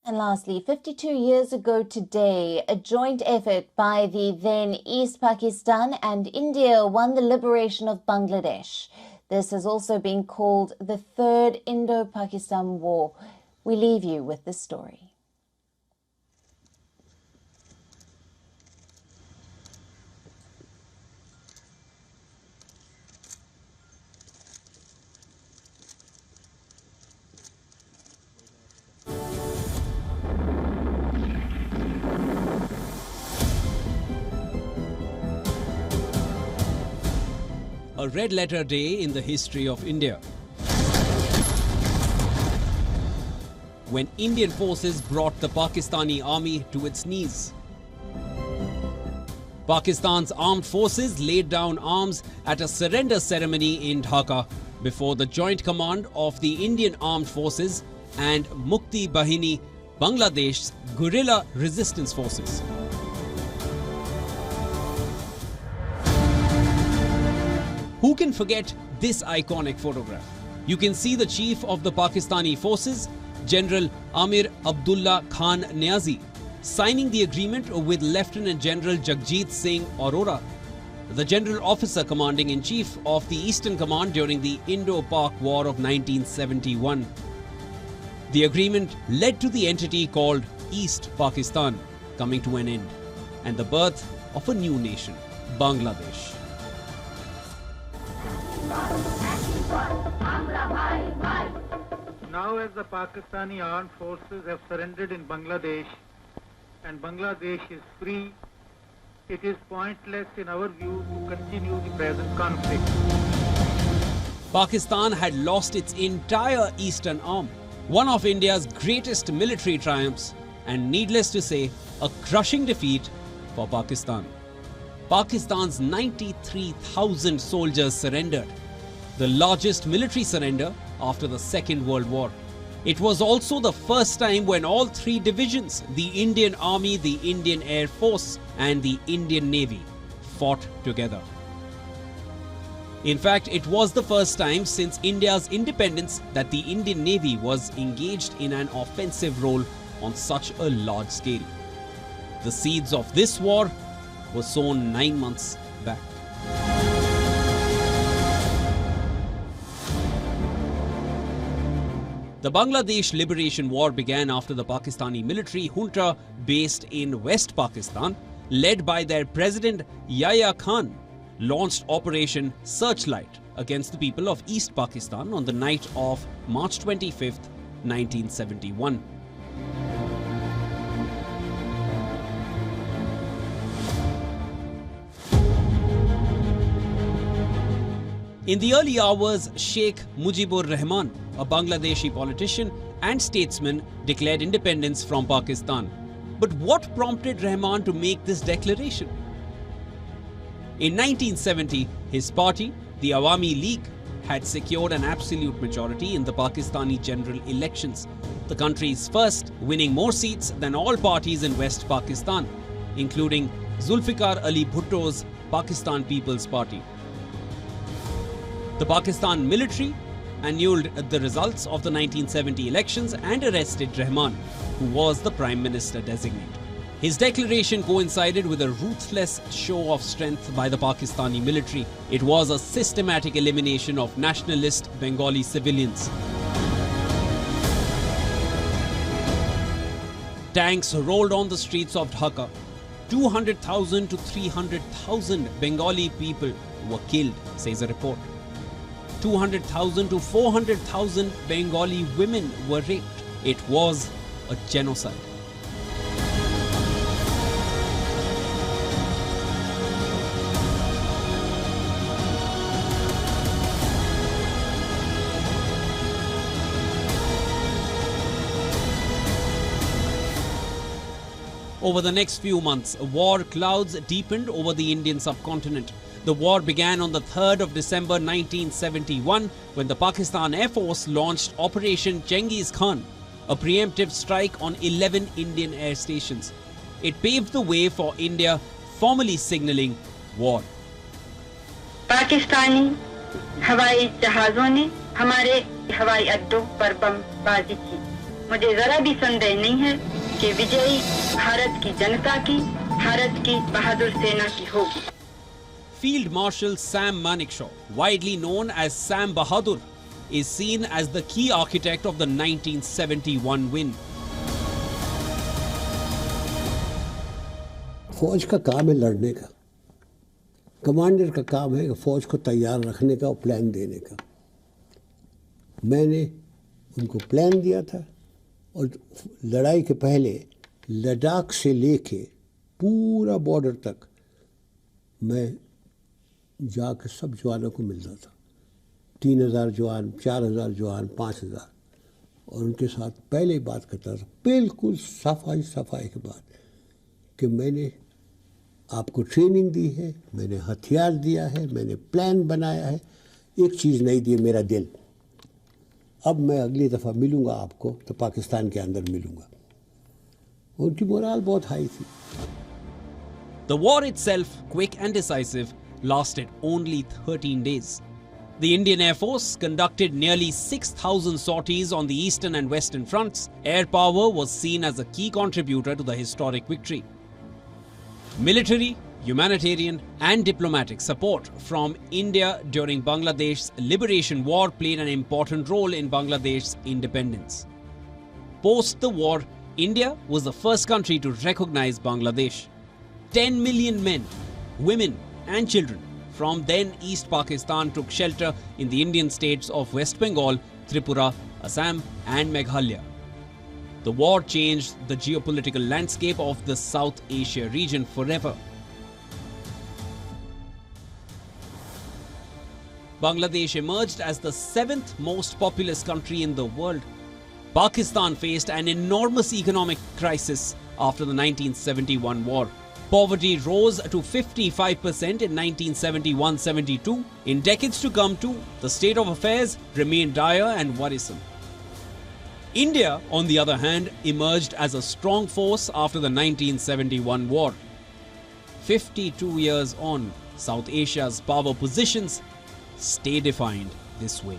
And lastly, 52 years ago today, a joint effort by the then East Pakistan and India won the liberation of Bangladesh. This has also been called the Third Indo-Pakistan War. We leave you with this story. A red letter day in the history of India, when Indian forces brought the Pakistani army to its knees. Pakistan's armed forces laid down arms at a surrender ceremony in Dhaka before the joint command of the Indian Armed Forces and Mukti Bahini, Bangladesh's guerrilla resistance forces. Who can forget this iconic photograph? You can see the chief of the Pakistani forces, General Amir Abdullah Khan Niazi, signing the agreement with Lieutenant General Jagjit Singh Arora, the general officer commanding-in-chief of the Eastern Command during the Indo-Pak War of 1971. The agreement led to the entity called East Pakistan coming to an end and the birth of a new nation, Bangladesh. Now as the Pakistani armed forces have surrendered in Bangladesh and Bangladesh is free, it is pointless in our view to continue the present conflict. Pakistan had lost its entire eastern arm, one of India's greatest military triumphs, and needless to say, a crushing defeat for Pakistan. Pakistan's 93,000 soldiers surrendered, the largest military surrender after the Second World War. It was also the first time when all three divisions, the Indian Army, the Indian Air Force and the Indian Navy, fought together. In fact, it was the first time since India's independence that the Indian Navy was engaged in an offensive role on such a large scale. The seeds of this war were sown 9 months back. The Bangladesh Liberation War began after the Pakistani military junta based in West Pakistan, led by their president Yahya Khan, launched Operation Searchlight against the people of East Pakistan on the night of March 25th, 1971. In the early hours, Sheikh Mujibur Rahman, a Bangladeshi politician and statesman, declared independence from Pakistan. But what prompted Rahman to make this declaration? In 1970, his party, the Awami League, had secured an absolute majority in the Pakistani general elections, the country's first, winning more seats than all parties in West Pakistan, including Zulfikar Ali Bhutto's Pakistan People's Party. The Pakistan military annulled the results of the 1970 elections and arrested Rahman, who was the Prime Minister designate. His declaration coincided with a ruthless show of strength by the Pakistani military. It was a systematic elimination of nationalist Bengali civilians. Tanks rolled on the streets of Dhaka. 200,000 to 300,000 Bengali people were killed, says a report. 200,000 to 400,000 Bengali women were raped. It was a genocide. Over the next few months, war clouds deepened over the Indian subcontinent. The war began on the 3rd of December 1971 when the Pakistan Air Force launched Operation Genghis Khan, a preemptive strike on 11 Indian air stations. It paved the way for India formally signaling war. Pakistani हवाई जहाज़ों ने हमारे हवाई अड्डों पर बमबाजी की. मुझे जरा भी संदेह नहीं है कि विजयी भारत की जनता की, भारत की बहादुर सेना की होगी। Field Marshal Sam Manekshaw, widely known as Sam Bahadur, is seen as the key architect of the 1971 win. फौज का काम है लड़ने का, कमांडर का काम है फौज को तैयार रखने का और प्लान देने का। मैंने उनको प्लान दिया था और लड़ाई के पहले लद्दाख से लेके पूरा बॉर्डर तक मैं जाकर सब जवानों को मिलता था। 3000 जवान, 4000 जवान, 5000, और उनके साथ पहले ही बात करता था, बिल्कुल सफाई के बाद, कि मैंने आपको ट्रेनिंग दी है, मैंने हथियार दिया है, मैंने प्लान बनाया है, एक चीज़ नहीं दी, मेरा दिल। अब मैं अगली दफ़ा मिलूँगा आपको तो पाकिस्तान के अंदर मिलूँगा। उनकी मोराल बहुत हाई थी। The war itself, quick and decisive, lasted only 13 days. The Indian Air Force conducted nearly 6,000 sorties on the eastern and western fronts. Air power was seen as a key contributor to the historic victory. Military, humanitarian and diplomatic support from India during Bangladesh's liberation war played an important role in Bangladesh's independence. Post the war, India was the first country to recognize Bangladesh. 10 million men, women and children from then East Pakistan took shelter in the Indian states of West Bengal, Tripura, Assam and Meghalaya. The war changed the geopolitical landscape of the South Asia region forever. Bangladesh emerged as the 7th most populous country in the world. Pakistan faced an enormous economic crisis after the 1971 war. Poverty rose to 55% in 1971-72. In decades to come too, the state of affairs remained dire and worrisome. India, on the other hand, emerged as a strong force after the 1971 war. 52 years on, South Asia's power positions stay defined this way.